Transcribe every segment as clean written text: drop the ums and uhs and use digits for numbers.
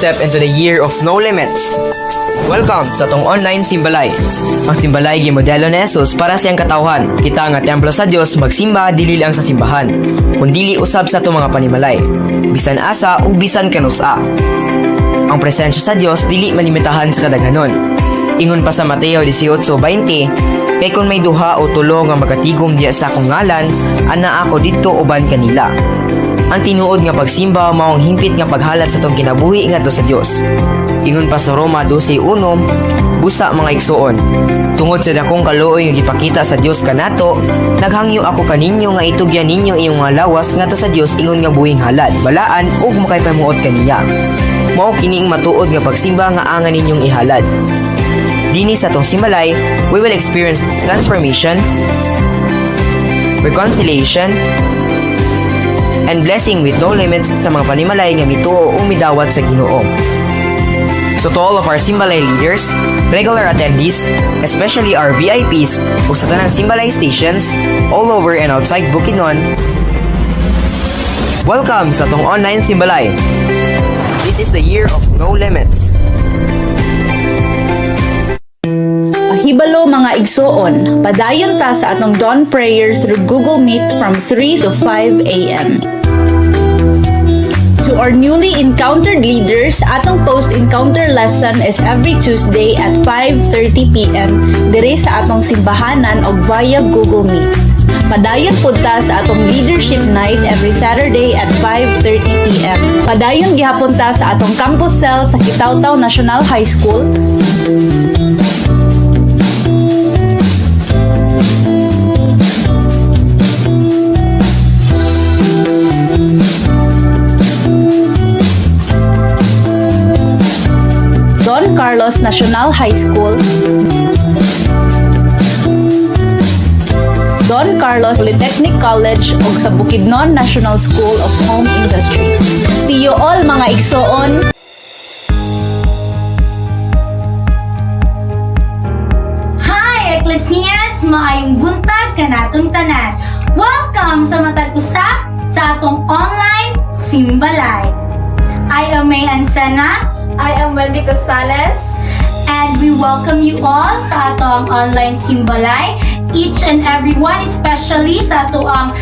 step into the year of no limits. Welcome sa tong online simbalay. Ang simbalay gimodelo ni Jesus para siyang katawhan. Kita nga templo sa Dios magsimba dili lang sa simbahan, kundi usab sa atong mga panimalay. Bisan asa ug bisan kanusa. Ang presensya sa Dios dili malimitahan sa kadaghanon. Ingon pa sa Mateo 18:20, kay kung may duha o tulo nga magatigom diya sa akong ngalan, ana ako didto uban kanila. Ang tinuod nga pagsimba mao ang hingpit nga paghalat sa tong kinabuhi ngadto sa Dios. Ingon pa sa Roma 12:1, busa mga igsoon, tungod sa dakong kaluoy nga gipakita sa Dios kanato, naghangyo ako kaninyo nga itugyan ninyo iyong mga lawas ngadto sa Dios ingon nga buhing halad, balaan ug makaypamuot kaniya. Mao kining matuod nga pagsimba nga angan ninyong ihalad. Dini sa tong simbalay, we will experience transformation, reconciliation, and blessing with no limits sa mga panimalay nga mituo o midawat sa Ginoo. So to all of our simbalay leaders, regular attendees, especially our VIPs ug sa tanang simbalay stations all over and outside Bukidnon, welcome sa tong online simbalay. This is the year of no limits. Hibalo mga igsoon, padayon ta sa atong dawn prayer through Google Meet from 3 to 5 a.m. To our newly encountered leaders, atong post-encounter lesson is every Tuesday at 5:30 p.m. dire sa atong simbahanan og via Google Meet. Padayon pud ta sa atong leadership night every Saturday at 5:30 p.m. Padayon gihapon ta sa atong campus cell sa Kitaw-Taw National High School. Don Carlos National High School, Don Carlos Polytechnic College ug sa Bukidnon National School of Home Industries. See you all mga igsoon. Hi Ecclesians, maayong buntag kanatong tanan. Welcome sa matag usa sa atong online simbalay. I am May Ansena. I am Wendy Costales. And we welcome you all sa atong online simbalay. Each and every one, especially sa ato ang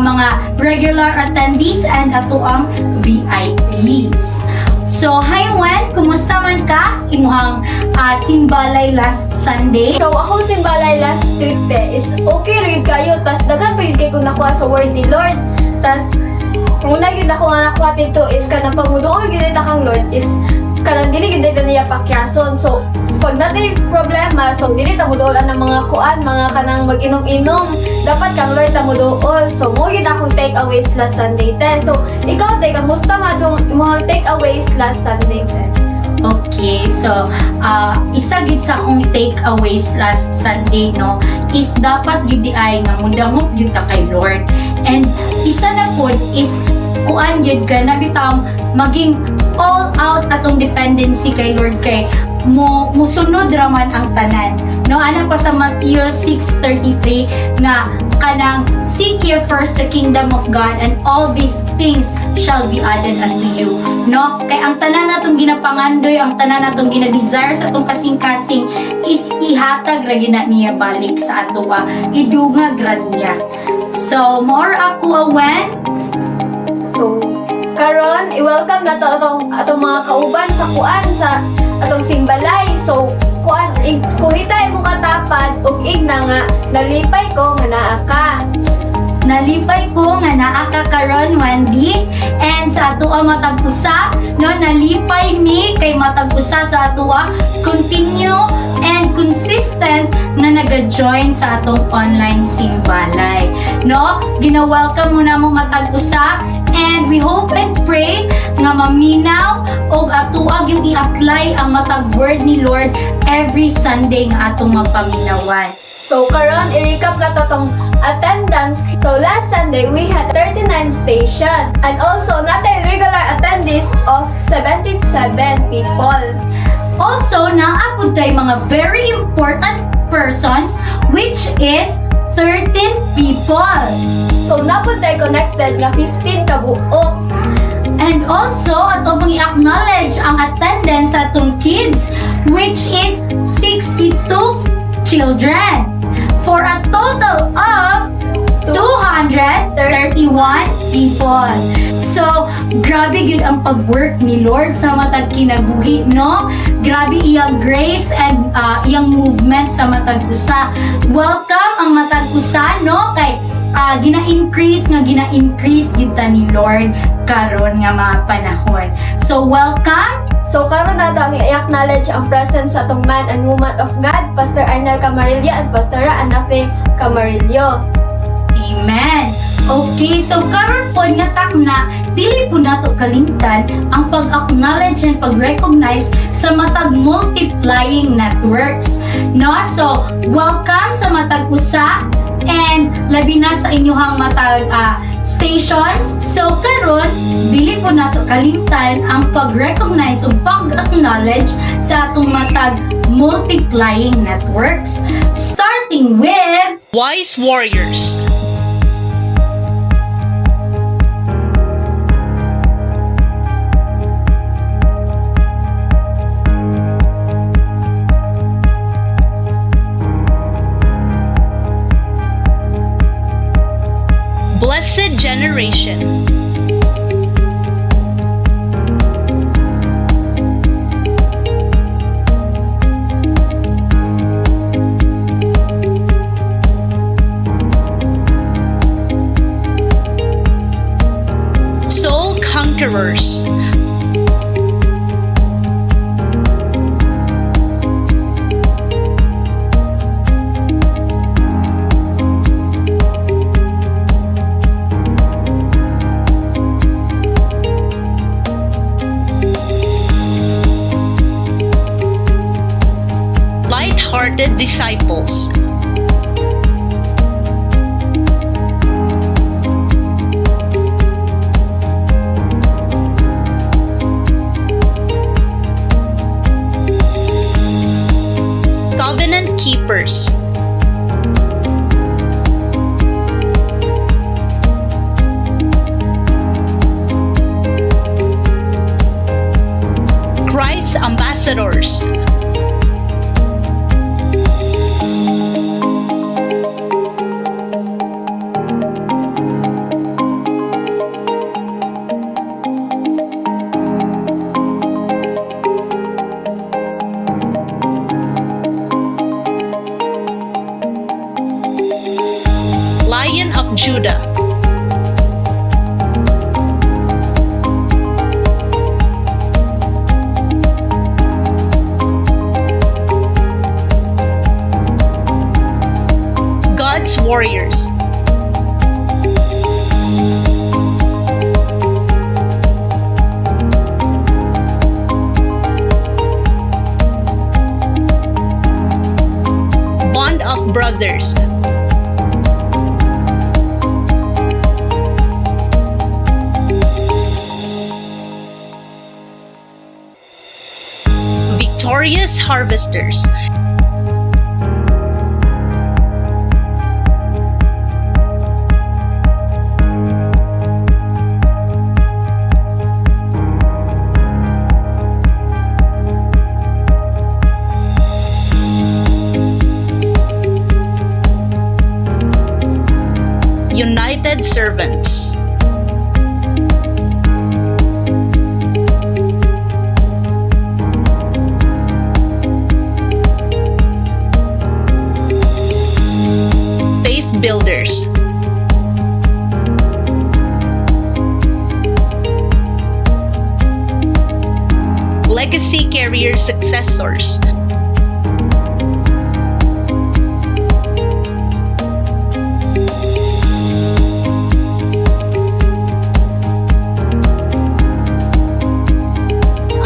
mga regular attendees and ato ang VIPs. So, hi Wen, kumusta man ka? Imuhang simbalay last Sunday. So, ako simbalay last trip is okay rin kayo. Tas, daghan pa yun kayo kung nakuha sa word ni Lord. Tas, una yun ako nga nakuha dito is kanang pamudoon yun kang Lord is kanang dili gid na niya pakyason. So pag natin problema, so dili ta mudool ang mga kuan, mga kanang mag-inom-inom, dapat kang Lord ta mudool. So mo gid akong take aways last Sunday te. So ikaw te kamusta madong imong take aways last Sunday te? Okay, so isa gid sa akong takeaways last Sunday no is dapat gid di ay nga mudamok gyud ta kay Lord. And isa na pod is kuan gyud ka na bitaw maging all out atong dependency kay Lord kay musunod raman ang tanan. No, ana pa sa Matthew 6:33 nga kanang seek ye first the kingdom of God and all these things shall be added unto you. No, kay ang tanan natong ginapangandoy, ang tanan natong ginadesire sa atong kasing-kasing is ihatag ra gyud na niya balik sa atoa, idungag ra niya. So, more ako awen. So, karon i-welcome na to atong mga kauban sa kuan sa atong simbalay. So, kuan kuhitay mo katapad ug igna nga nalipay ko nga naa ka. Nalipay ko nga naa ka karon Wendy, and sa atoa matag usa no nalipay mi kay matag usa sa atoa continue and consistent na naga-join sa atong online simbalay. No, gina-welcome mo na mo matag usa. And we hope and pray nga maminaw o atuag yung i-apply ang matag word ni Lord every Sunday nga atong mapaminawan. So, karon i-recap na tong attendance. So, last Sunday, we had 39 station. And also, natin regular attendees of 77 people. Also, naapod tayo mga very important persons which is 13 people. So, napod tayo connected nga 15 kabuok. And also, ato pang i-acknowledge ang sa atong kids, which is 62 children, for a total of 231 people. So, grabe yun ang pag-work ni Lord sa matag kinabuhi, no? Grabe iyang grace and iyang movement sa matag usa. Welcome ang matag usa, no? Kay gina-increase yun ta ni Lord karon nga mga panahon. So, welcome. So karon nato ang i-acknowledge ang presence sa atong man and woman of God, Pastor Arnel Camarillo at Pastora Anafe Camarillo. Amen. Okay, so karon po nga takna, dili po nato kalimtan ang pag-acknowledge and pag-recognize sa matag multiplying networks. No? So, welcome sa matag usa and labi na sa inyong matag stations. So karon dili po nato kalimtan ang pag-recognize o pag-acknowledge sa atong matag multiplying networks, starting with Wise Warriors. Blessed Generation. Soul Conquerors. Light-hearted Disciples. Covenant Keepers. Christ Ambassadors. Lion of Judah. God's Warriors. Bond of Brothers. Victorious Harvesters. United Servants. Faith Builders. Legacy Carrier Successors.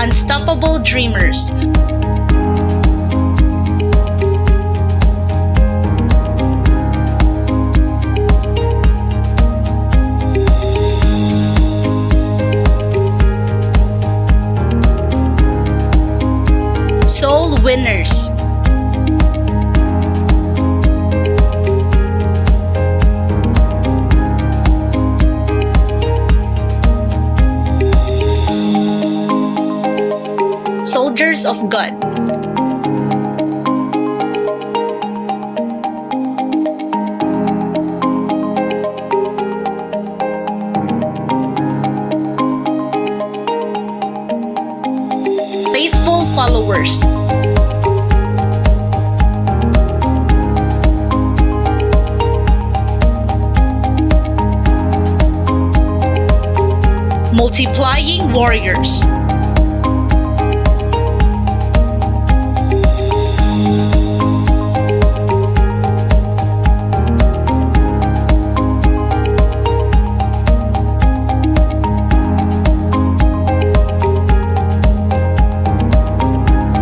Unstoppable Dreamers. Soul Winners. Soldiers of God. Faithful followers. Multiplying warriors.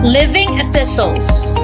Living epistles.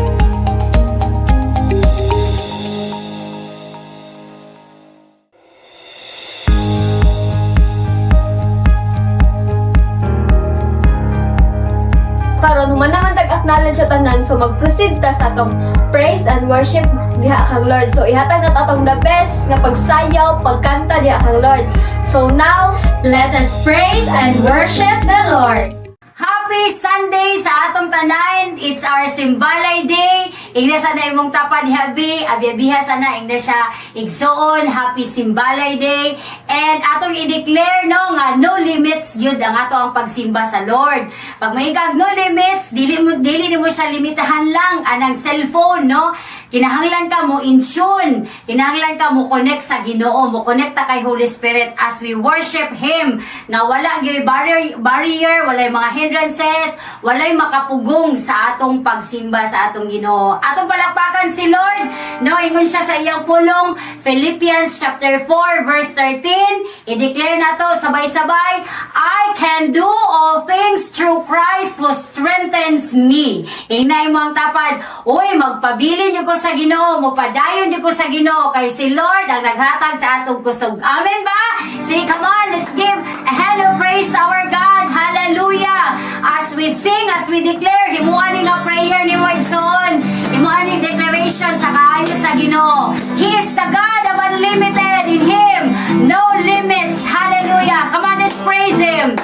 Karon human naman tag-acknowledge sa tanan, so mag-proceed ta sa atong praise and worship diha kang Lord. So ihatag na atong the best nga pagsayaw, pagkanta diha kang Lord. So now, Let us praise and worship the Lord. Happy Sunday sa atong tanan. It's our Simbalay Day. Ingna sana imong tapad habi, abiyabiha sana ingna siya igsoon. Happy Simbalay Day. And atong i-declare no nga no limits gyud ang ato ang pagsimba sa Lord. Pag maigag no limits, dili mo siya limitahan lang anang cellphone, no? Kinahanglan ka mo in tune. Kinahanglan ka mo connect sa Ginoo, mo connect ta kay Holy Spirit as we worship Him. Nga wala gyud barrier, walay mga hindrances, walay makapugong sa atong pagsimba sa atong Ginoo. Atong palakpakan si Lord, no, ingon siya sa iyang pulong, Philippians chapter 4 verse 13. I-declare nato sabay-sabay, I can do all things through Christ who strengthens me. Inay mo ang tapad, uy, magpabilin niyo ko sa Ginoo, magpadayon niyo ko sa Ginoo, kay si Lord ang naghatag sa atong kusog. Amen ba? Say, come on, let's give a hand of praise to our God. Hallelujah! As we sing, as we declare, himuan nga prayer ni Wajson, himuan declaration sa kaayo sa Ginoo. He is the God of unlimited. In Him, no limits. Hallelujah! Come on, let's praise Him.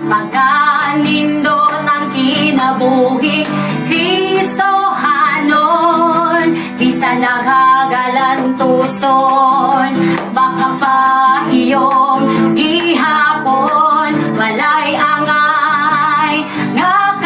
Pagkanindot ang kinabuhi Kristohanon, bisan naghagalantuson, baka pahiyong gihapon, walay angay nga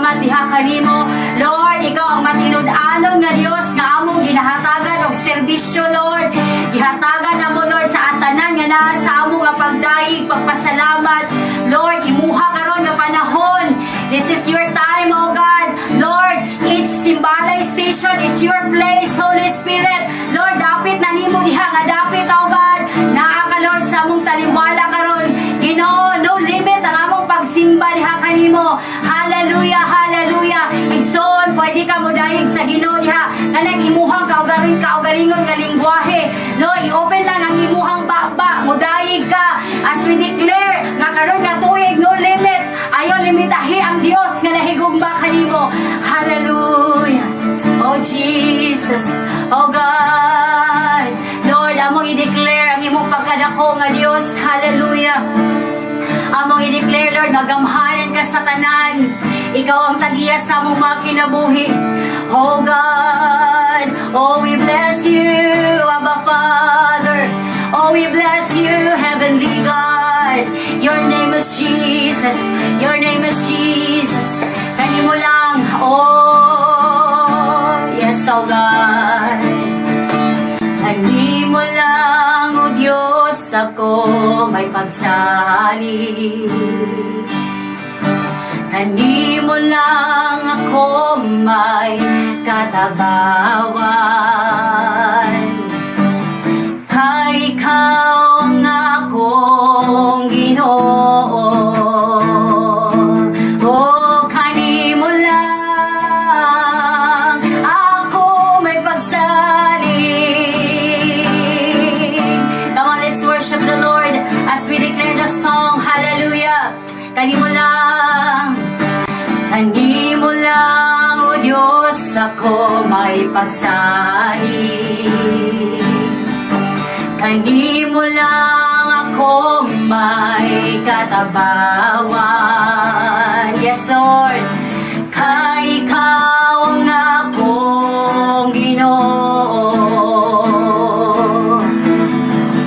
salamat diha kanimo. Lord, ikaw ang matinud-anon nga Dios nga among ginahatagan og serbisyo, Lord. Gihatagan namo, Lord, sa atanan nga naa sa among nga pagdaig, pagpasalamat. Lord, imuha karon nga panahon. This is your time, oh God. Lord, each Simbalay station is your place, Holy Spirit. Lord, dapit na nimo diha nga dapit, oh God. Naa ka, Lord, sa among taliwala karon. Ginoo, no limit ang among pagsimba diha kanimo. Hallelujah, hallelujah. Igsoon, pwede ka mo dahil sa Ginoo diha. Kanang imuhang kaugalingon nga lingwahe. No, i-open lang ang imuhang baba. Mudayig ka. As we declare nga karon nga tuig, no limit. Ayon limitahi ang Dios nga nahigugma kanimo. Hallelujah. Oh Jesus. Oh God. Lord, among i-declare ang imong pagkadako nga Dios. Hallelujah. Among i-declare, Lord, nagamhanan ka sa tanan. Ikaw ang tagiya sa among mga kinabuhi. Oh God, oh we bless you, Abba Father. Oh we bless you, Heavenly God. Your name is Jesus. Your name is Jesus. Kanimo lang, oh yes, oh God. Kanimo lang, oh Diyos, ako may pagsali. Kanimo lang ako may katabawan. Kay ikaw ang akong Ginoo. Oh, kanimo lang ako may pagsaling. Come on, let's worship the Lord as we declare the song. Hallelujah. Kanimo lang, kanimo lang, o Diyos, ako may pagsaling. Kanimo lang ako may katabawan. Yes, Lord. Kay ikaw ang akong Ginoo.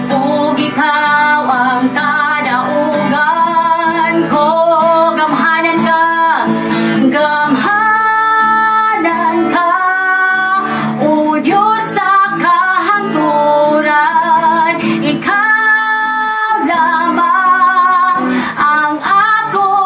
Ug ikaw ang kadaugan ko. Gamhanan ka. Gamhanan ka. O Diyos sa kahangturan. Ikaw lamang ang akong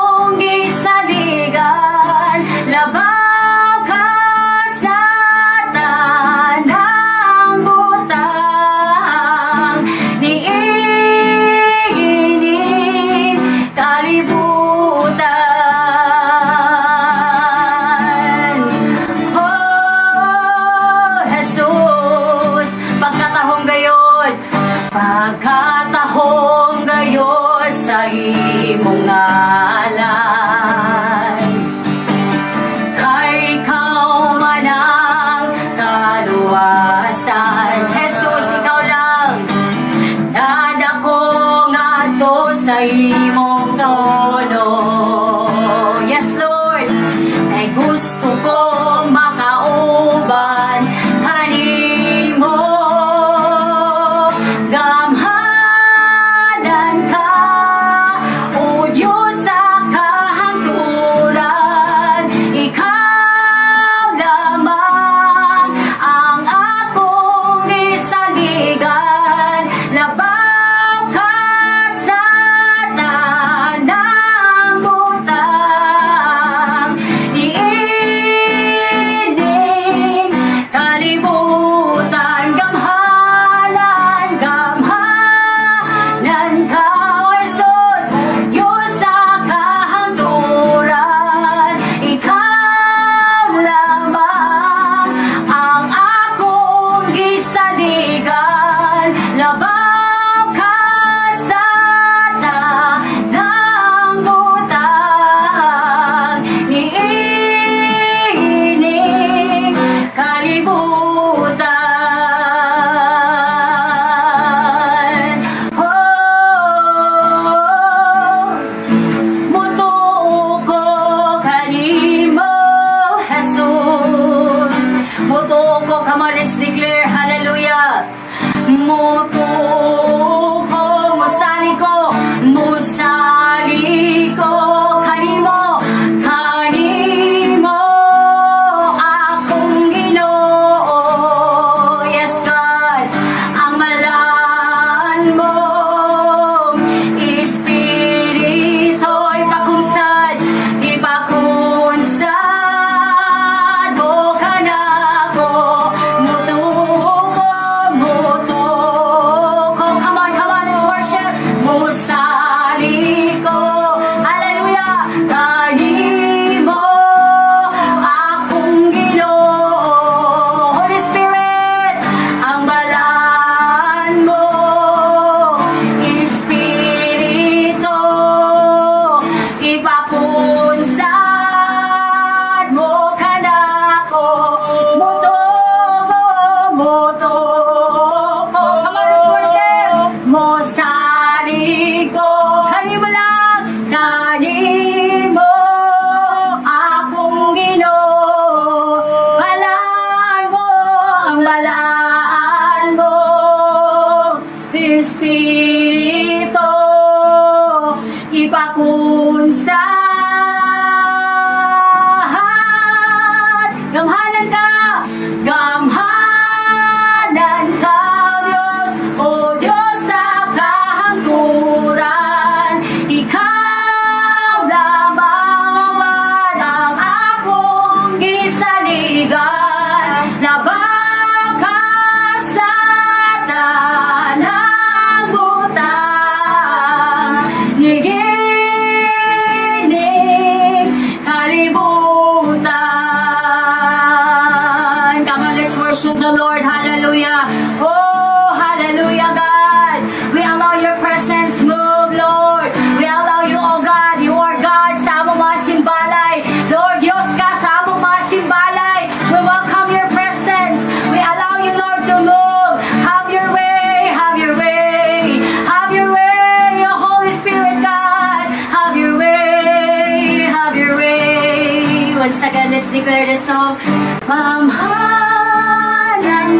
the Lord. Hallelujah. Oh, hallelujah, God. We allow your presence move, Lord. We allow you, oh God. You are God sa among mga simbalay. Lord, Diyos ka sa among mga simbalay. We welcome your presence. We allow you, Lord, to move. Have your way. Have your way. Have your way, your Holy Spirit, God. Have your way. Have your way. Once again, let's declare this song. Pamhanan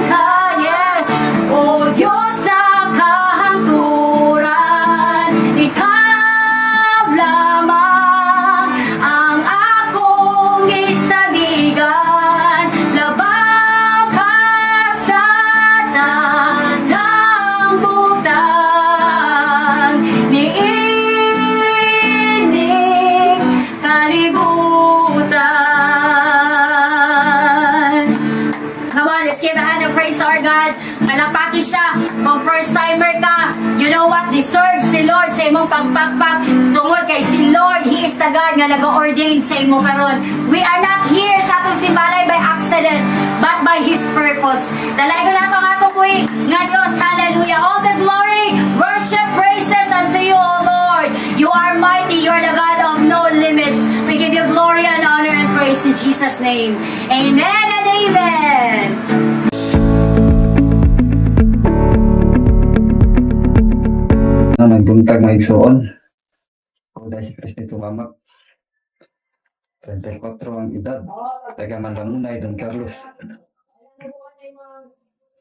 ka, yes. O Diyos sa kahanturan, ikaw lamang ang akong isaligan. Labang ka sa tanang butang, niinig kalibutan. Come on, let's give a hand of praise to our God. Kalapaki siya. Kung first timer ka, you know what? Deserve si Lord sa imong pagpakpak. Tungod kay si Lord, He is the God nga nag-ordain sa imo karon. We are not here sa atong simbalay by accident, but by His purpose. Dalago na itong atong kuy nga Diyos. Hallelujah. All the glory, worship, praises unto you, O Lord. You are mighty. You are the God of no limits. We give you glory and honor and praise in Jesus' name. Amen and amen. Nagbuntag mga igsoon. Ako dahil si Cristi tumamak. 34 ang edad. Taga Mandamunay, Don Carlos.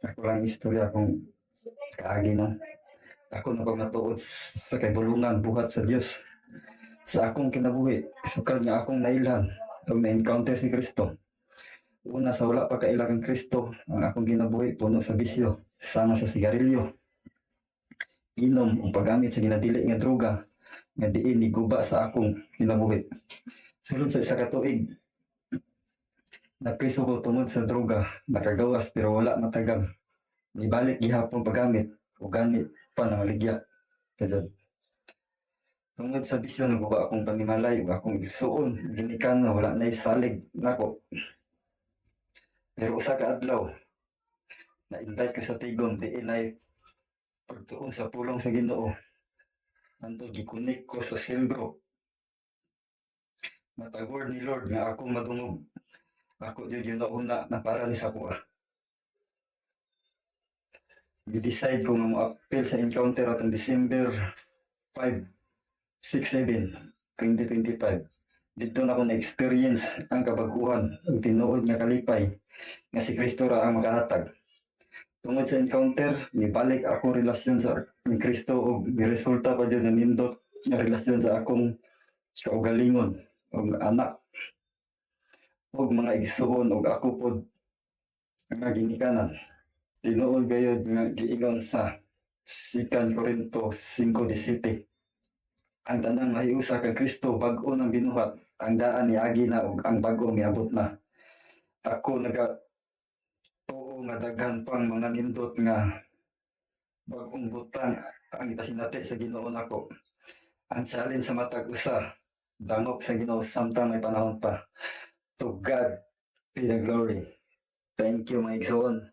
Ako lang istorya akong kaagi no. Ako na pagmatuod sa kaibulungan buhat sa Dios. Sa akong kinabuhi, sukad nga akong nailhan o na-encounter si Kristo. Una sa wala pa kailangan Kristo, ang akong ginabuhi puno sa bisyo, sama sa sigarilyo, inom o paggamit sa ginadili nga droga nga diin iguba sa akong kinabuhi. Sulod sa isa ka tuig, napriso ko tungod sa droga, nakagawas pero wala matagam. Ibalik gihapon paggamit o ganit pa ng ligya. Kajad. Tungod sa bisyo naguba akong panimalay o akong igsuon, ginikan na wala na isalig nako. Pero usa ka adlaw, na-invite ko sa Tigom, diin ay pagtuon sa pulong sa Ginoo. Anto gikunik ko sa silbro. Matagor ni Lord nga ako madungog. Ako jud yun nauna na para ni sa kuha. Gi-decide ko nga mo-appeal sa encounter atong December 5, 6, 7, 2025. Dito na ako na-experience ang kabaguhan, ang tinuod nga kalipay, nga si Kristo ra ang makahatag. Tungod sa encounter, nibalik akong relasyon sa ni Kristo o resulta pa dyan na nindot nga relasyon sa akong kaugalingon o anak o mga igsuon o ako po nga ginikanan. Tinuod gayod nga giingon sa 2 Corinto 5:17. Ang tanang mahiusa kay Kristo bag-o nang binuhat, ang daan niagi na ug ang bag-o miabot na. Ako tuo nga daghan pang mga nindot nga bag-ong butang ang ipasinati sa Ginoo nako. Ang salin sa matag usa, dangop sa Ginoo samtang may panahon pa. To God be the glory. Thank you, my igsoon.